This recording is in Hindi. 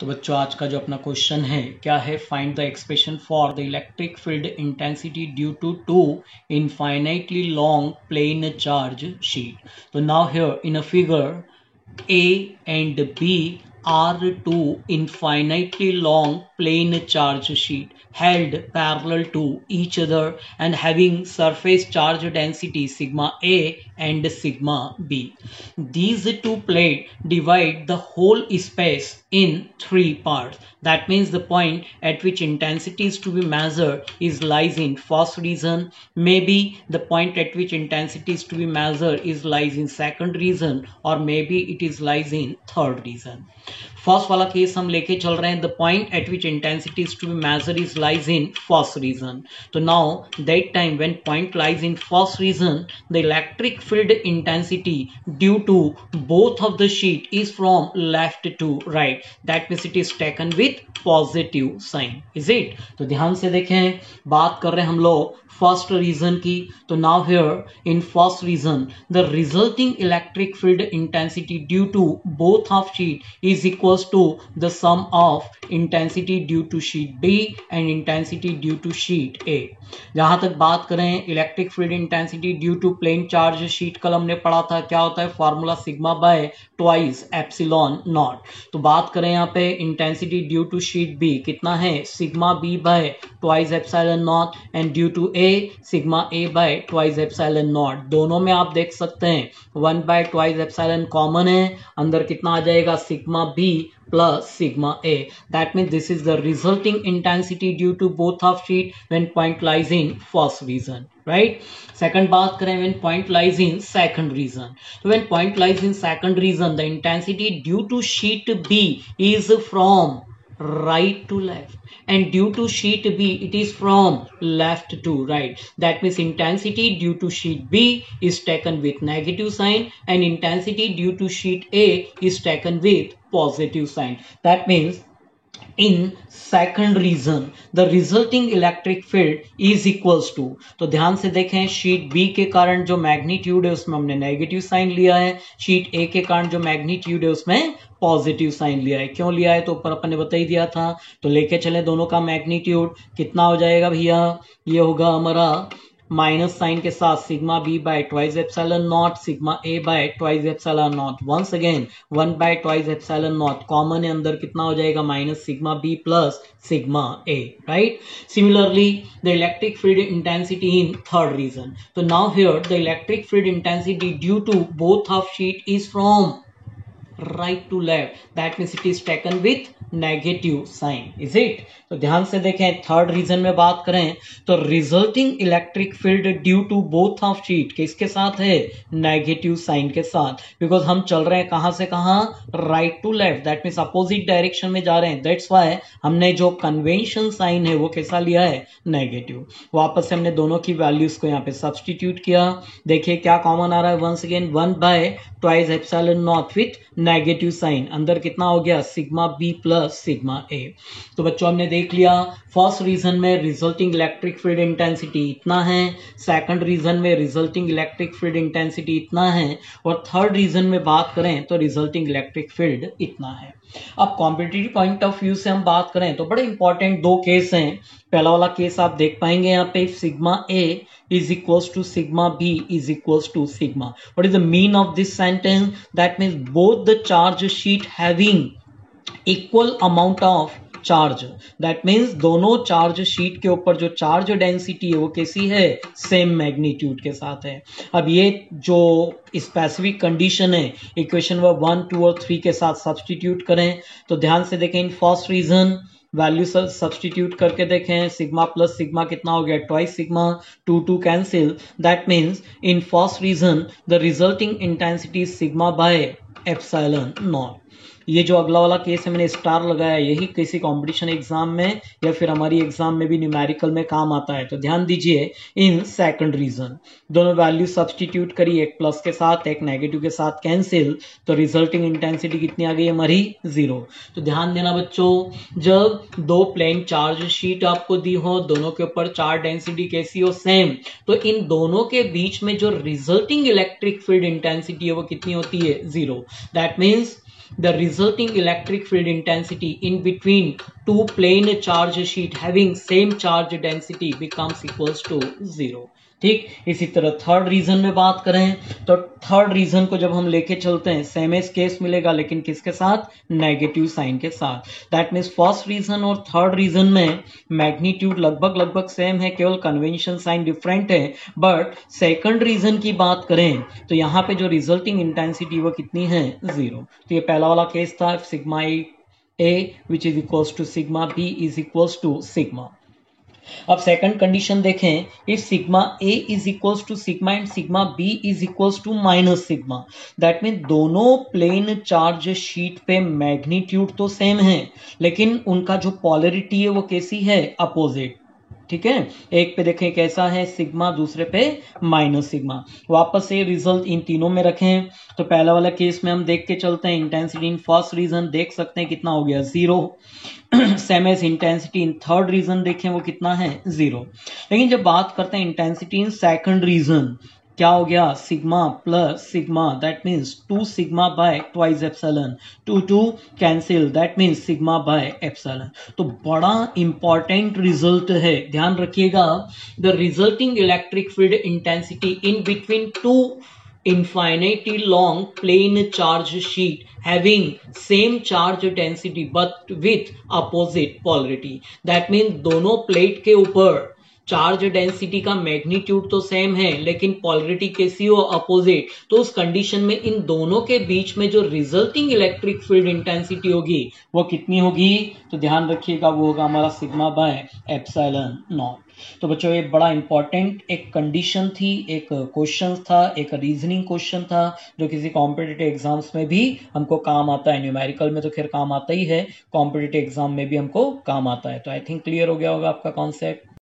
तो बच्चों आज का जो अपना क्वेश्चन है क्या है, find the expression for the electric field intensity due to two infinitely long plane charge sheet. तो now here in a figure A and B are two infinitely long plane charge sheet held parallel to each other and having surface charge density sigma A and sigma B. These two plates divide the whole space in three parts. That means the point at which intensity is to be measured is lies in first region. Maybe the point at which intensity is to be measured is lies in second region, or maybe it is lies in third region. First वाला केस हम लेके चल रहे हैं, the point at which intensity is to be measured is lies in first region. तो now that time when point lies in first region the electric field intensity due to both of the sheet is from left to right. That means it is taken with positive sign. Is it? तो ध्यान से देखें, बात कर रहे हैं हम लोग फर्स्ट रीजन की. तो now here in first region the resulting electric field intensity due to both of sheet is equals to the sum of intensity due to sheet B and intensity due to sheet A. जहां तक बात करें electric field intensity due to plane charge sheet, कल हमने पढ़ा था क्या होता है, formula sigma by twice epsilon naught. तो बात करें यहाँ पे intensity due to sheet B कितना है, sigma B by twice epsilon naught, and due to A sigma A by twice epsilon naught. दोनों में आप देख सकते हैं 1 बाय ट्वाइस एप्सिलॉन कॉमन है, अंदर कितना आ जाएगा sigma B plus sigma A. That means this is the resulting intensity due to both of sheet when point lies in first region, right? Second बात करें when point lies in second region. So when point lies in second region, the intensity due to sheet B is from right to left, and due to sheet B it is from left to right. That means intensity due to sheet B is taken with negative sign, and intensity due to sheet A is taken with positive sign. That means in second region the resulting electric field is equals to, तो ध्यान से देखें शीट बी के कारण जो मैग्नीट्यूड है उसमें हमने नेगेटिव साइन लिया है, शीट ए के कारण जो मैग्नीट्यूड है उसमें पॉजिटिव साइन लिया है. क्यों लिया है तो ऊपर अपन ने बता ही दिया था. तो लेके चले दोनों का मैग्नीट्यूड कितना हो जाएगा भैया, ये होगा हमारा माइनस साइन के साथ sigma B by twice epsilon naught sigma A by twice epsilon naught. Once again 1 by twice epsilon naught common है, अंदर कितना हो जाएगा minus sigma B plus sigma A, right. Similarly the electric field intensity in third region. तो now here the electric field intensity due to both of sheet is from right to left. That means it is taken with negative sign. Is it? तो ध्यान से देखें थर्ड रीजन में बात करें तो resulting electric field due to both of sheet किसके साथ है, नेगेटिव साइन के साथ. बिकॉज हम चल रहे हैं कहां से कहां, right to left. That means opposite direction में जा रहे हैं. दैट्स व्हाई हमने जो कन्वेंशन साइन है वो कैसा लिया है, नेगेटिव. वापस से हमने दोनों की वैल्यूज को यहाँ पे सब्सटीट्यूट किया. देखिए क्या कॉमन आ रहा है, once again 1 by twice epsilon naught with negative sign, अंदर कितना हो गया sigma B plus sigma A. तो बच्चों हमने देख लिया फर्स्ट रीजन में रिजल्टिंग इलेक्ट्रिक फील्ड इंटेंसिटी इतना है, सेकंड रीजन में रिजल्टिंग इलेक्ट्रिक फील्ड इंटेंसिटी इतना है, और थर्ड रीजन में बात करें तो रिजल्टिंग इलेक्ट्रिक फील्ड इतना है. अब कॉम्पिटिटिव पॉइंट ऑफ व्यू से हम बात करें तो बड़े इंपॉर्टेंट दो केस हैं. पहला वाला केस आप देख पाएंगे यहाँ पे sigma A is equals to sigma b is equals to sigma. What is the mean of this sentence? That means both the charge sheet having equal amount of charge. That means दोनों चार्ज शीट के ऊपर जो चार्ज डेंसिटी है वो कैसी है, सेम मैग्नीट्यूड के साथ है. अब ये जो स्पेसिफिक कंडीशन है इक्वेशन में 1, 2 और 3 के साथ सब्सटीट्यूट करें तो ध्यान से देखें in first region value substitute करके देखें सिग्मा प्लस सिग्मा कितना हो गया, twice sigma, 2 2 cancel. That means in first region the resulting intensity sigma by epsilon naught. ये जो अगला वाला केस है मैंने स्टार लगाया, यही किसी कंपटीशन एग्जाम में या फिर हमारी एग्जाम में भी न्यूमेरिकल में काम आता है. तो ध्यान दीजिए इन सेकंड रीजन दोनों वैल्यू सब्सटीट्यूट करी, एक प्लस के साथ एक नेगेटिव के साथ कैंसिल, तो रिजल्टिंग इंटेंसिटी कितनी आ गई हमारी 0. तो ध्यान देना बच्चों, जब दो प्लेन चार्ज शीट आपको दी हो, दोनों के ऊपर चार्ज डेंसिटी कैसी हो, सेम, तो इन दोनों के बीच में जो रिजल्टिंग इलेक्ट्रिक फील्ड इंटेंसिटी है वो कितनी होती है, 0. That means the resulting electric field intensity in between two plane charge sheet having same charge density becomes equals to 0. ठीक, इसी तरह थर्ड रीजन में बात करें तो थर्ड रीजन को जब हम लेके चलते हैं सेम एज केस मिलेगा, लेकिन किसके साथ? नेगेटिव साइन के साथ. दैट मीन्स फर्स्ट रीजन और थर्ड रीजन में मैग्नीट्यूड लगभग सेम है, केवल कन्वेंशन साइन डिफरेंट है. बट सेकंड रीजन की बात करें तो यहाँ पे जो रिजल्टिंग इंटेंसिटी वो कितनी है? 0. तो ये पहला वाला केस था, sigma A which is equals to sigma B is equals to sigma. अब सेकंड कंडीशन देखें, if sigma A is equals to sigma and sigma B is equals to minus sigma, that mean दोनों प्लेन चार्ज शीट पे मैग्नीट्यूड तो सेम है, लेकिन उनका जो पोलरिटी है वो कैसी है? अपोजिट. ठीक है, एक पे देखें कैसा है सिग्मा, दूसरे पे माइनस सिग्मा. वापस से रिजल्ट इन तीनों में रखें तो पहला वाला केस में हम देख के चलते हैं. इंटेंसिटी इन फर्स्ट रीजन देख सकते हैं कितना हो गया? 0. Same as intensity in third region देखें वो कितना है? 0. लेकिन जब बात करते हैं इंटेंसिटी इन सेकंड रीजन, क्या हो गया? Sigma plus sigma, that means 2 sigma by twice epsilon. 2 cancel, that means sigma by epsilon. तो बड़ा इंपॉर्टेंट रिजल्ट है, ध्यान रखिएगा. The resulting electric field intensity in between two infinitely long plane charge sheet having same charge density but with opposite polarity. That means दोनों प्लेट के ऊपर चार्ज डेंसिटी का मैग्नीट्यूड तो सेम है, लेकिन पोलरिटी कैसी हो? अपोजिट. तो उस कंडीशन में इन दोनों के बीच में जो रिजल्टिंग इलेक्ट्रिक फील्ड इंटेंसिटी होगी वो कितनी होगी? तो ध्यान रखिएगा वो होगा हमारा सिग्मा बाय एप्सिलॉन नॉट. तो बच्चों ये बड़ा इंपॉर्टेंट एक कंडीशन थी, एक क्वेश्चन था, एक रीजनिंग क्वेश्चन था जो किसी कॉम्पिटिटिव एग्जाम्स में भी हमको काम आता है. न्यूमेरिकल में तो खैर काम आता ही है, कॉम्पिटिटिव एग्जाम में भी हमको काम आता है. तो आई थिंक क्लियर हो गया होगा आपका कॉन्सेप्ट.